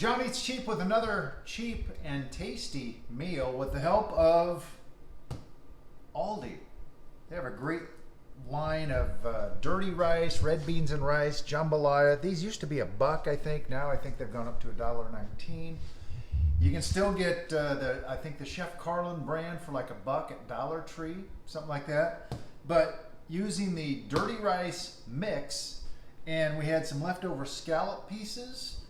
John Eats Cheap with another cheap and tasty meal with the help of Aldi. They have a great line of dirty rice, red beans and rice, jambalaya. These used to be $1, I think. Now I think they've gone up to $1.19. You can still get I think the Chef Carlin brand for like $1 at Dollar Tree, something like that. But using the dirty rice mix, and we had some leftover scallop pieces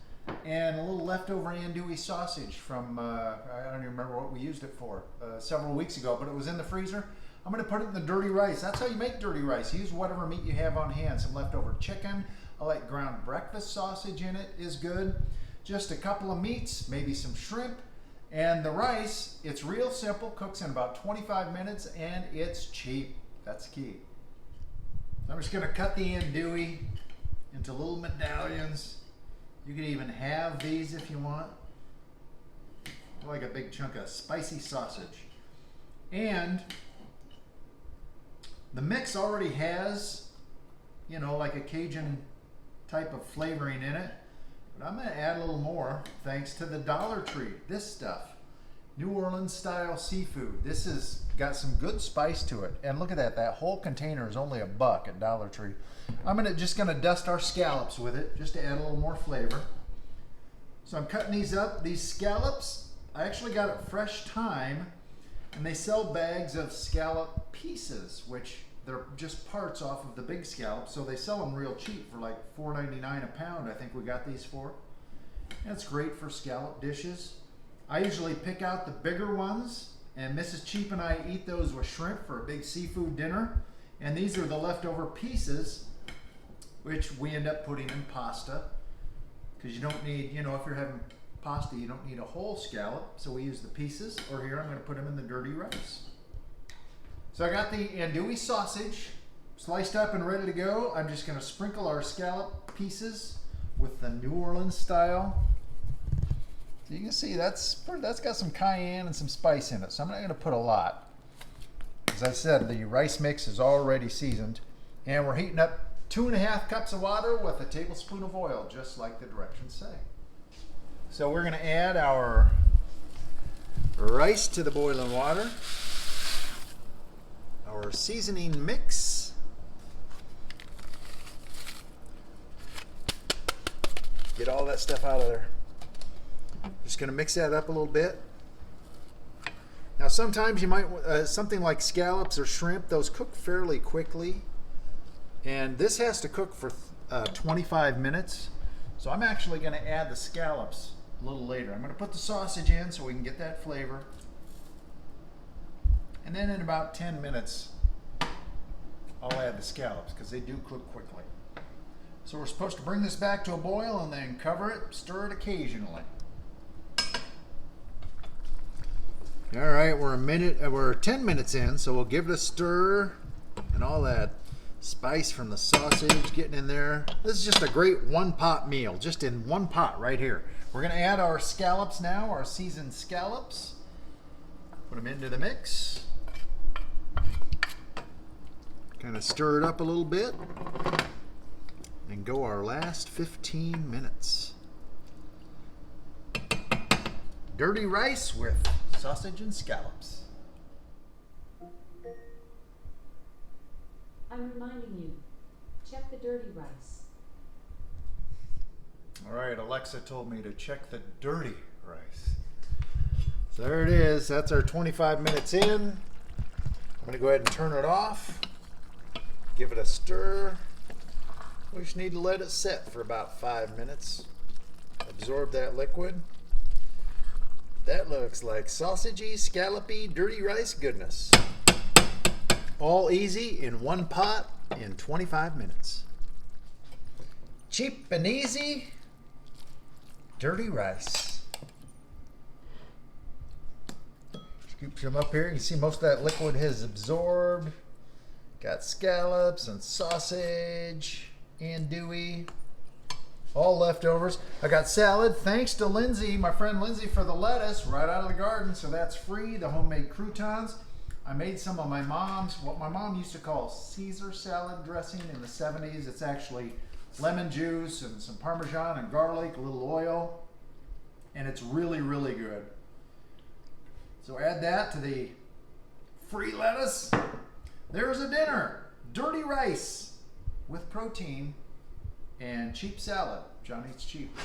and a little leftover andouille sausage from, I don't even remember what we used it for, several weeks ago, but it was in the freezer. I'm going to put it in the dirty rice. That's how you make dirty rice. Use whatever meat you have on hand. Some leftover chicken. I like ground breakfast sausage in it is good. Just a couple of meats, maybe some shrimp. And the rice, it's real simple, cooks in about 25 minutes, and it's cheap. That's key. I'm just going to cut the andouille into little medallions. You can even have these if you want. I like a big chunk of spicy sausage. And the mix already has, you know, like a Cajun type of flavoring in it. But I'm going to add a little more thanks to the Dollar Tree. This stuff. New Orleans style seafood. This has got some good spice to it. And look at that. That whole container is only $1 at Dollar Tree. I'm just going to dust our scallops with it just to add a little more flavor. So I'm cutting these up. These scallops, I actually got it Fresh Thyme, and they sell bags of scallop pieces, which they're just parts off of the big scallop. So they sell them real cheap for like $4.99 a pound. I think we got these for. And it's great for scallop dishes. I usually pick out the bigger ones, and Mrs. Cheap and I eat those with shrimp for a big seafood dinner. And these are the leftover pieces, which we end up putting in pasta, because you don't need, you know, if you're having pasta, you don't need a whole scallop. So we use the pieces, or here I'm going to put them in the dirty rice. So I got the andouille sausage sliced up and ready to go. I'm just going to sprinkle our scallop pieces with the New Orleans style. So you can see that's got some cayenne and some spice in it. So I'm not going to put a lot. As I said, the rice mix is already seasoned, and we're heating up 2.5 cups of water with a tablespoon of oil, just like the directions say. So we're going to add our rice to the boiling water, our seasoning mix, get all that stuff out of there. Just going to mix that up a little bit. Now sometimes you might, something like scallops or shrimp, those cook fairly quickly. And this has to cook for 25 minutes. So I'm actually going to add the scallops a little later. I'm going to put the sausage in so we can get that flavor. And then in about 10 minutes, I'll add the scallops because they do cook quickly. So we're supposed to bring this back to a boil and then cover it, stir it occasionally. All right, we're 10 minutes in, so we'll give it a stir, and all that spice from the sausage getting in there. This is just a great one-pot meal, just in one pot right here. We're going to add our scallops now, our seasoned scallops. Put them into the mix. Kind of stir it up a little bit, and go our last 15 minutes. Dirty rice with sausage and scallops. I'm reminding you, check the dirty rice. All right, Alexa told me to check the dirty rice. So there it is. That's our 25 minutes in. I'm going to go ahead and turn it off. Give it a stir. We just need to let it set for about 5 minutes. Absorb that liquid. That looks like sausagey, scallopy, dirty rice goodness. All easy in one pot in 25 minutes. Cheap and easy, dirty rice. Scoop some up here. You can see most of that liquid has absorbed. Got scallops and sausage, andouille. All leftovers. I got salad. Thanks to Lindsay, my friend Lindsay, for the lettuce right out of the garden. So that's free. The homemade croutons. I made some of my mom's, what my mom used to call Caesar salad dressing in the 70s. It's actually lemon juice and some Parmesan and garlic, a little oil. and it's really, really good. So add that to the free lettuce. There's a dinner. Dirty rice with protein and cheap salad. John eats cheap.